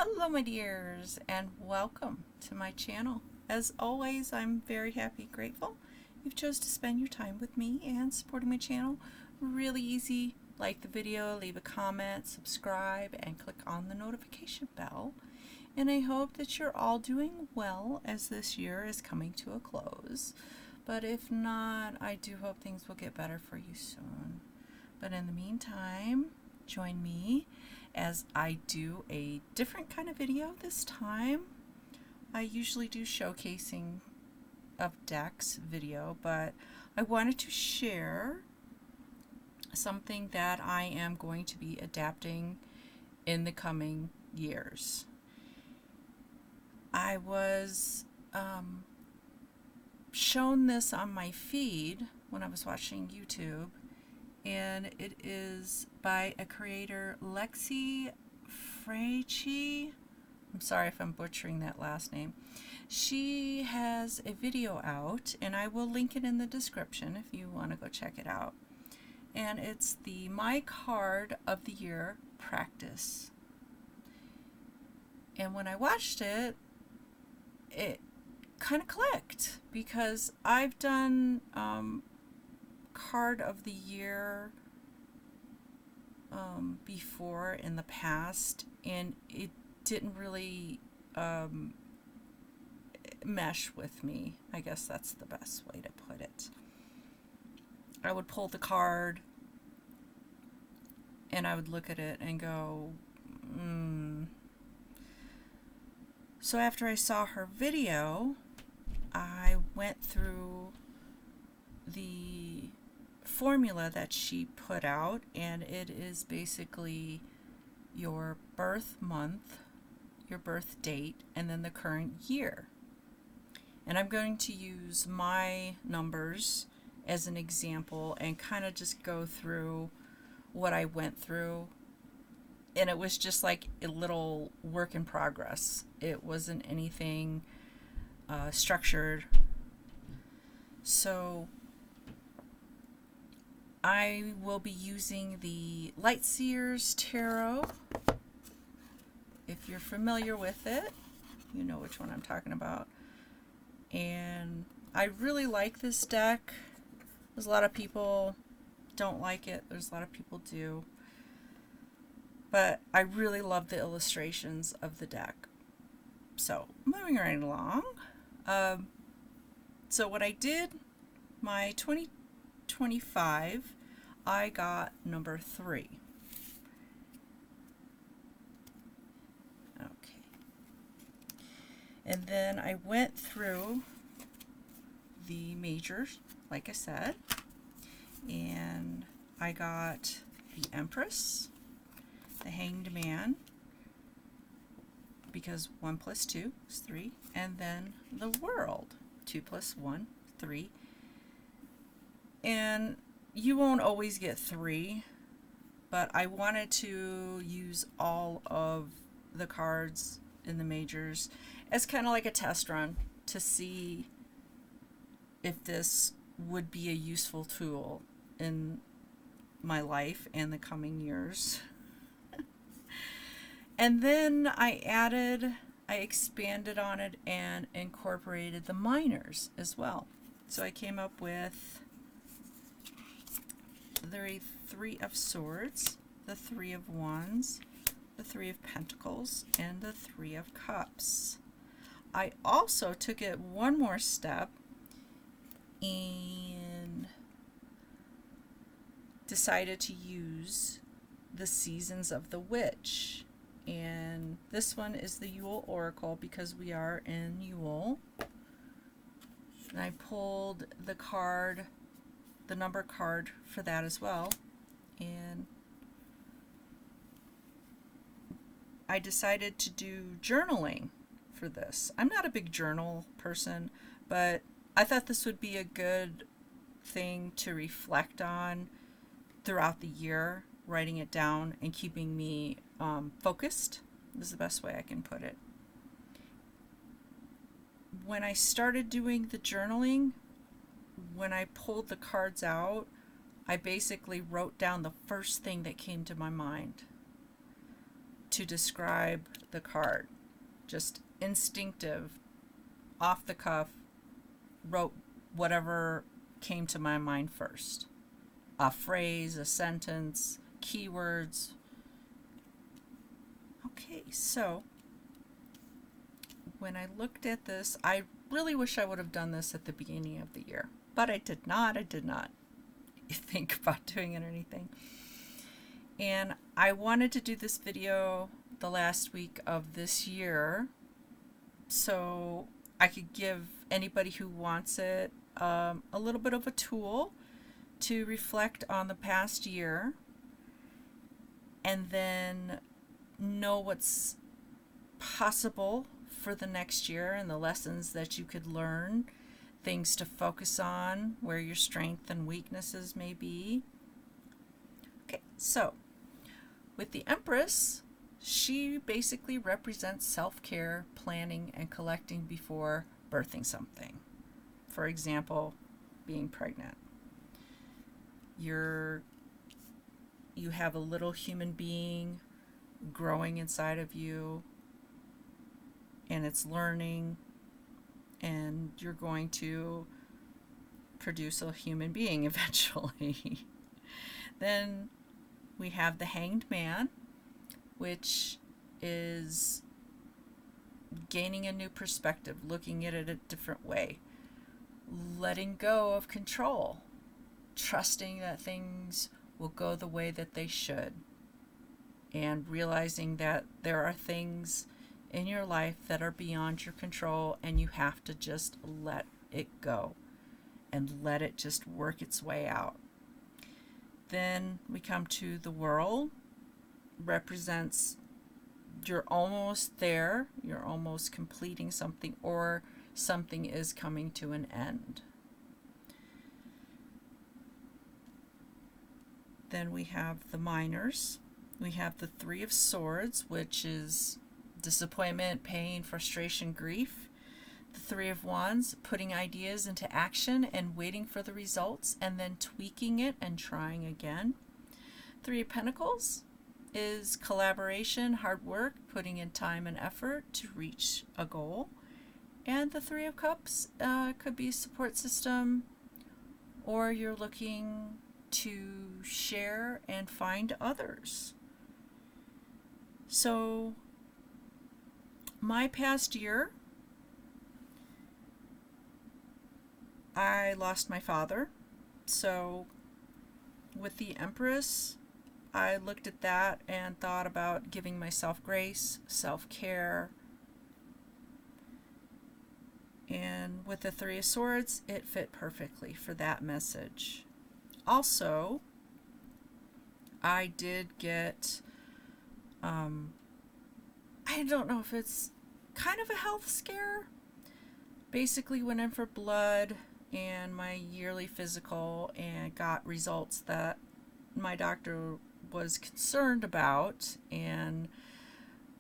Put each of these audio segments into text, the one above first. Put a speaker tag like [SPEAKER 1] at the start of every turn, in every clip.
[SPEAKER 1] Hello my dears and welcome to my channel. As always, I'm very happy, grateful you've chose to spend your time with me and supporting my channel. Really easy. Like the video, leave a comment, subscribe, and click on the notification bell. And I hope that you're all doing well as this year is coming to a close. But if not, I do hope things will get better for you soon. But in the meantime, join me as I do a different kind of video this time. I usually do showcasing of decks video, but I wanted to share something that I am going to be adapting in the coming years. I was shown this on my feed when I was watching YouTube, and it is by a creator, Lexi Fraichi. I'm sorry if I'm butchering that last name. She has a video out, and I will link it in the description if you want to go check it out. And it's the My Card of the Year practice. And when I watched it, it kind of clicked because I've done card of the year before in the past, and it didn't really mesh with me. I guess that's the best way to put it. I would pull the card and I would look at it and go, So after I saw her video, I went through the formula that she put out, and it is basically your birth month, your birth date, and then the current year. And I'm going to use my numbers as an example and kind of just go through what I went through. And it was just like a little work in progress. It wasn't anything structured. So I will be using the Light Seer's Tarot. If you're familiar with it, you know which one I'm talking about. And I really like this deck. There's a lot of people don't like it. There's a lot of people do. But I really love the illustrations of the deck. So, moving right along. So what I did, my 2025, I got number 3. Okay. And then I went through the majors, like I said, and I got the Empress, the Hanged Man, because 1 plus 2 is 3, and then the World, 2 plus 1, 3. And you won't always get 3, but I wanted to use all of the cards in the majors as kind of like a test run to see if this would be a useful tool in my life and the coming years. And then I expanded on it and incorporated the minors as well. So I came up with the 3 of Swords, the 3 of Wands, the 3 of Pentacles, and the 3 of Cups. I also took it one more step and decided to use the Seasons of the Witch. And this one is the Yule Oracle because we are in Yule. And I pulled the card, the number card for that as well. And I decided to do journaling for this. I'm not a big journal person, but I thought this would be a good thing to reflect on throughout the year, writing it down and keeping me focused is the best way I can put it. When I started doing the journaling, when I pulled the cards out, I basically wrote down the first thing that came to my mind to describe the card. Just instinctive, off the cuff, wrote whatever came to my mind first. A phrase, a sentence, keywords. Okay, so when I looked at this, I really wish I would have done this at the beginning of the year, but I did not. I did not think about doing it or anything. And I wanted to do this video the last week of this year so I could give anybody who wants it a little bit of a tool to reflect on the past year and then know what's possible for the next year and the lessons that you could learn, things to focus on, where your strengths and weaknesses may be. Okay, so with the Empress, she basically represents self-care, planning, and collecting before birthing something. For example, being pregnant. You have a little human being growing inside of you, and it's learning, and you're going to produce a human being eventually. Then we have the Hanged Man, which is gaining a new perspective, looking at it a different way, letting go of control, trusting that things will go the way that they should, and realizing that there are things in your life that are beyond your control and you have to just let it go and let it just work its way out. Then we come to the Whirl, represents you're almost there, you're almost completing something, or something is coming to an end. Then we have the Minors. We have the Three of Swords, which is disappointment, pain, frustration, grief. The Three of Wands, putting ideas into action and waiting for the results and then tweaking it and trying again. Three of Pentacles is collaboration, hard work, putting in time and effort to reach a goal. And the Three of Cups could be a support system, or you're looking to share and find others. So my past year, I lost my father. So with the Empress, I looked at that and thought about giving myself grace, self-care. And with the Three of Swords, it fit perfectly for that message. Also, I did get, I don't know if it's kind of a health scare. Basically went in for blood and my yearly physical and got results that my doctor was concerned about, and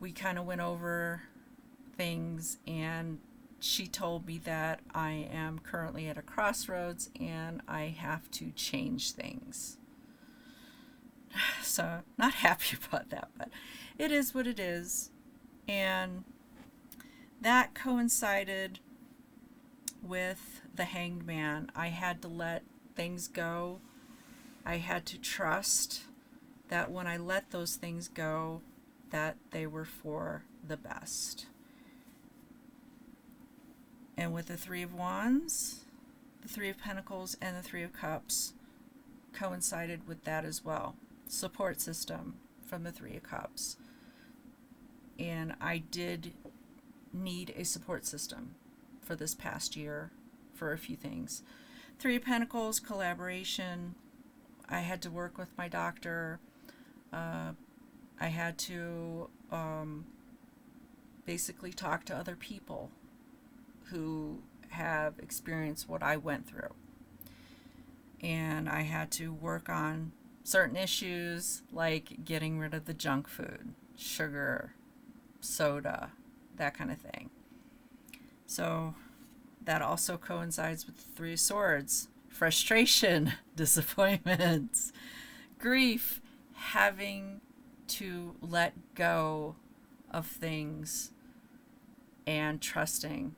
[SPEAKER 1] we kind of went over things, and she told me that I am currently at a crossroads and I have to change things. So not happy about that, but it is what it is. And that coincided with the Hanged Man. I had to let things go. I had to trust that when I let those things go, that they were for the best. And with the Three of Wands, the Three of Pentacles, and the Three of Cups coincided with that as well. Support system from the Three of Cups. And I did need a support system for this past year for a few things. Three of Pentacles, collaboration. I had to work with my doctor. I had to basically talk to other people who have experienced what I went through. And I had to work on certain issues like getting rid of the junk food, sugar, soda, that kind of thing. So that also coincides with the Three of Swords. Frustration, disappointments, grief, having to let go of things and trusting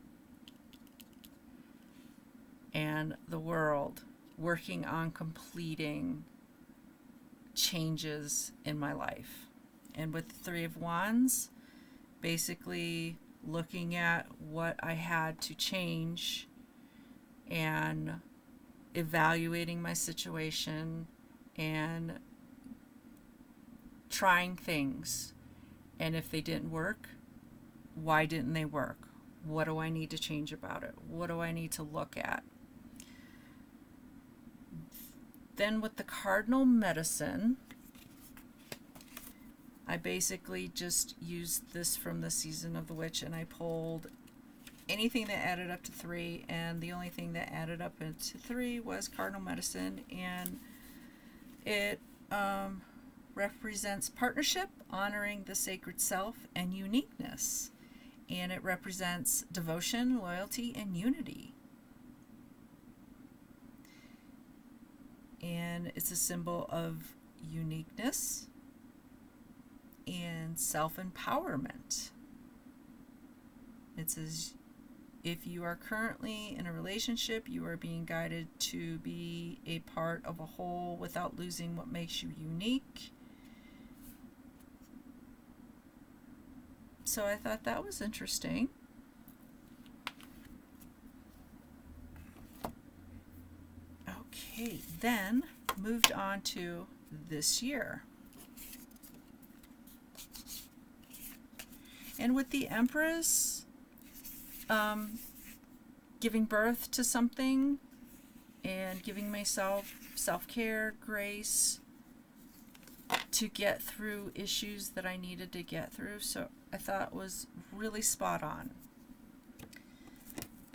[SPEAKER 1] and the world, working on completing changes in my life. And with the Three of Wands, basically looking at what I had to change and evaluating my situation and trying things. And if they didn't work, why didn't they work? What do I need to change about it? What do I need to look at? Then with the cardinal medicine, I basically just used this from the Season of the Witch, and I pulled anything that added up to 3, and the only thing that added up into 3 was cardinal medicine, and it represents partnership, honoring the sacred self, and uniqueness. And it represents devotion, loyalty, and unity. And it's a symbol of uniqueness and self-empowerment. It says, if you are currently in a relationship, you are being guided to be a part of a whole without losing what makes you unique. So I thought that was interesting. Okay, then moved on to this year. And with the Empress, giving birth to something and giving myself self-care, grace to get through issues that I needed to get through. So I thought was really spot on.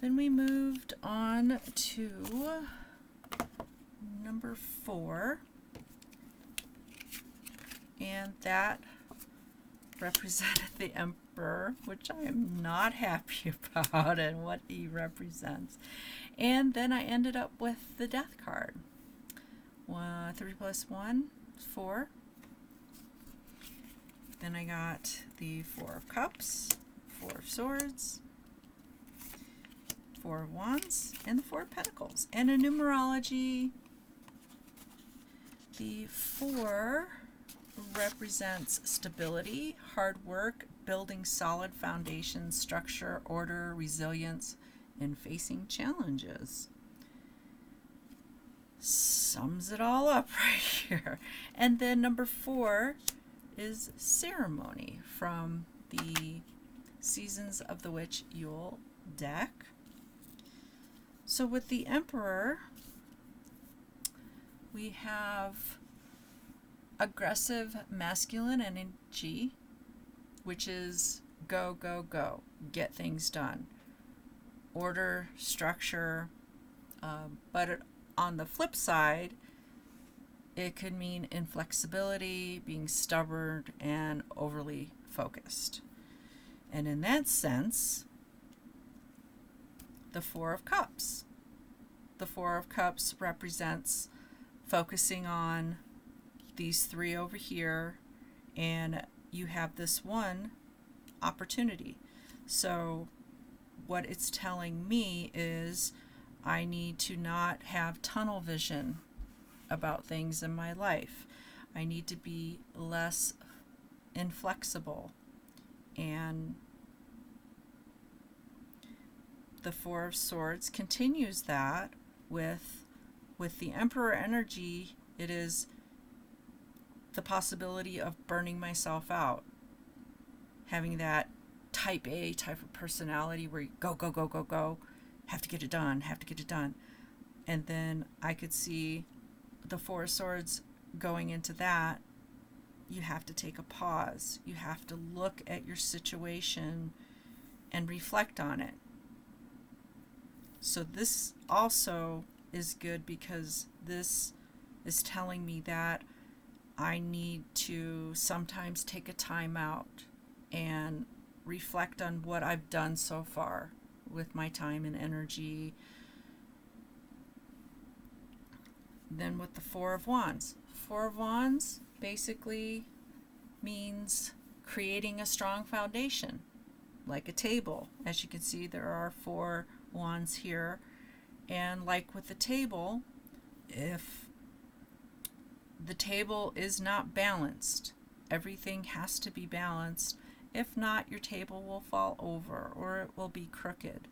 [SPEAKER 1] Then we moved on to number 4, and that represented the Emperor, which I am not happy about and what he represents. And then I ended up with the Death card. 3 + 1 is 4. Then I got the 4 of Cups, 4 of Swords, 4 of Wands, and the 4 of Pentacles. And in numerology, the 4 represents stability, hard work, building solid foundations, structure, order, resilience, and facing challenges. Sums it all up right here. And then number 4 is ceremony from the Seasons of the Witch Yule deck. So with the Emperor, we have aggressive masculine energy, which is go, go, go, get things done. Order, structure, but on the flip side, it could mean inflexibility, being stubborn, and overly focused. And in that sense, the 4 of Cups. The 4 of Cups represents focusing on these 3 over here, and you have this one opportunity. So what it's telling me is I need to not have tunnel vision about things in my life. I need to be less inflexible. And the 4 of Swords continues that with the Emperor energy. It is the possibility of burning myself out, having that type A type of personality where you go, go, go, go, go, have to get it done, have to get it done. And then I could see the 4 of Swords going into that. You have to take a pause. You have to look at your situation and reflect on it. So this also is good because this is telling me that I need to sometimes take a time out and reflect on what I've done so far with my time and energy. Then with the 4 of Wands. 4 of Wands basically means creating a strong foundation, like a table. As you can see, there are 4 wands here. And like with the table, if the table is not balanced, everything has to be balanced. If not, your table will fall over or it will be crooked.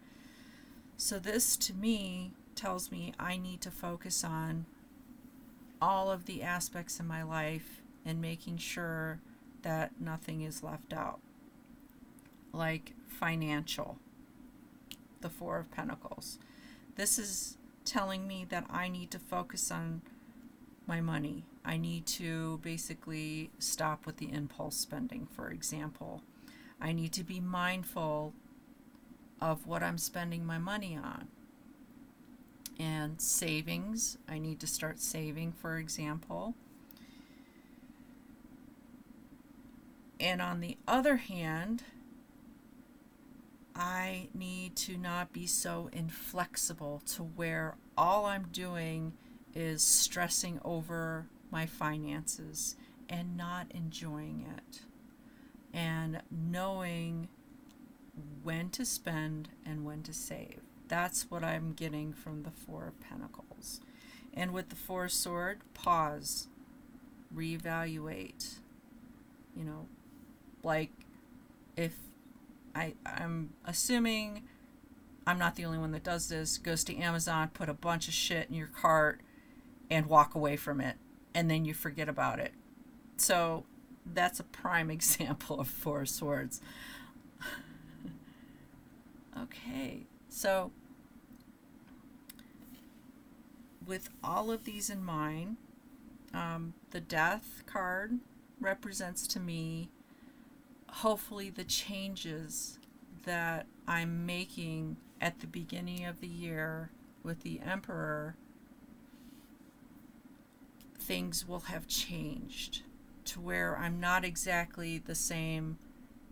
[SPEAKER 1] So this to me tells me I need to focus on all of the aspects in my life and making sure that nothing is left out. Like financial, the 4 of Pentacles. This is telling me that I need to focus on my money. I need to basically stop with the impulse spending, for example. I need to be mindful of what I'm spending my money on. And savings, I need to start saving, for example. And on the other hand, I need to not be so inflexible to where all I'm doing is stressing over my finances and not enjoying it, and knowing when to spend and when to save. That's what I'm getting from the 4 of Pentacles. And with the 4 of Swords, pause, reevaluate. You know, like if I'm assuming I'm not the only one that does this, goes to Amazon, put a bunch of shit in your cart and walk away from it, and then you forget about it. So that's a prime example of 4 of Swords. Okay, so with all of these in mind, the Death card represents to me hopefully the changes that I'm making at the beginning of the year with the Emperor. Things will have changed to where I'm not exactly the same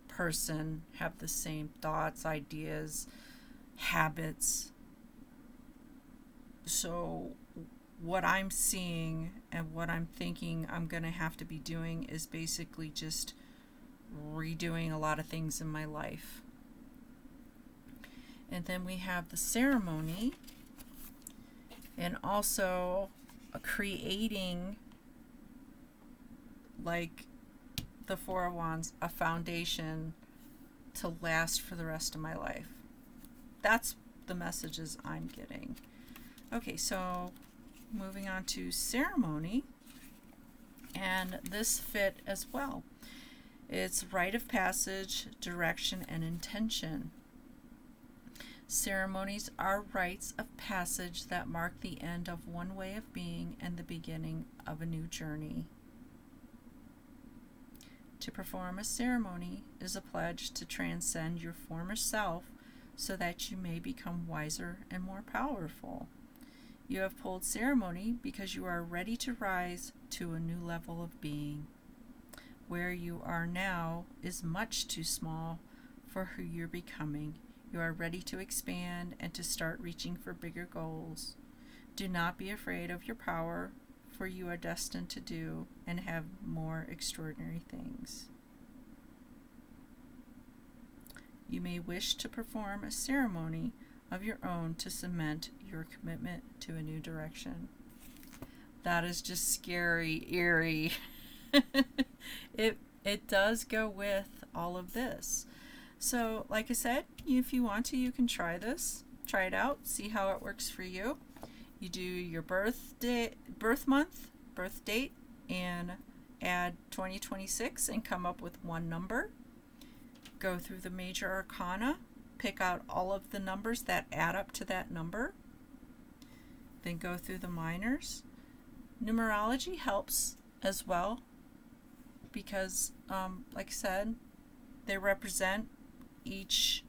[SPEAKER 1] person, have the same thoughts, ideas, habits. So what I'm seeing and what I'm thinking I'm going to have to be doing is basically just redoing a lot of things in my life. And then we have the ceremony, and also creating, like the 4 of Wands, a foundation to last for the rest of my life. That's the messages I'm getting. Okay, so moving on to ceremony, and this fit as well. It's rite of passage, direction, and intention. Ceremonies are rites of passage that mark the end of one way of being and the beginning of a new journey. To perform a ceremony is a pledge to transcend your former self so that you may become wiser and more powerful. You have pulled ceremony because you are ready to rise to a new level of being. Where you are now is much too small for who you're becoming. You are ready to expand and to start reaching for bigger goals. Do not be afraid of your power, for you are destined to do and have more extraordinary things. You may wish to perform a ceremony of your own to cement your commitment to a new direction. That is just scary, eerie. It does go with all of this. So, like I said, if you want to, you can try this. Try it out. See how it works for you. You do your birth month, birth date, and add 2026 and come up with one number. Go through the major arcana. Pick out all of the numbers that add up to that number. Then go through the minors. Numerology helps as well because, like I said, they represent each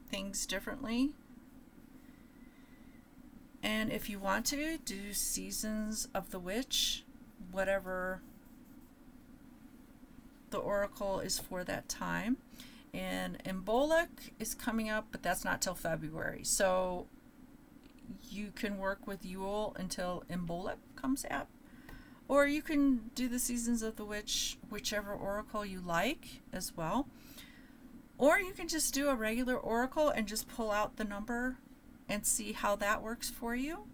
[SPEAKER 1] things differently. And if you want to, do Seasons of the Witch, whatever the oracle is for that time. And Imbolc is coming up, but that's not till February. So you can work with Yule until Imbolc comes out. Or you can do the Seasons of the Witch, whichever oracle you like as well. Or you can just do a regular oracle and just pull out the number and see how that works for you.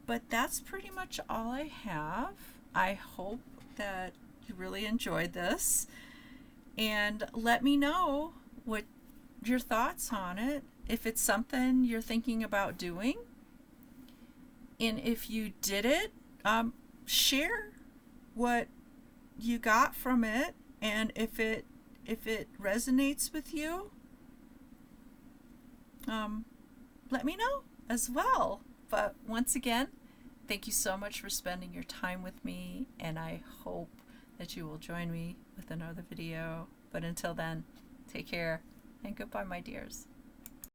[SPEAKER 1] But that's pretty much all I have. I hope that you really enjoyed this. And let me know what your thoughts on it, if it's something you're thinking about doing. And if you did it, share what you got from it, and if it resonates with you, let me know as well. But once again, thank you so much for spending your time with me, and I hope that you will join me with another video. But until then, take care and goodbye, my dears.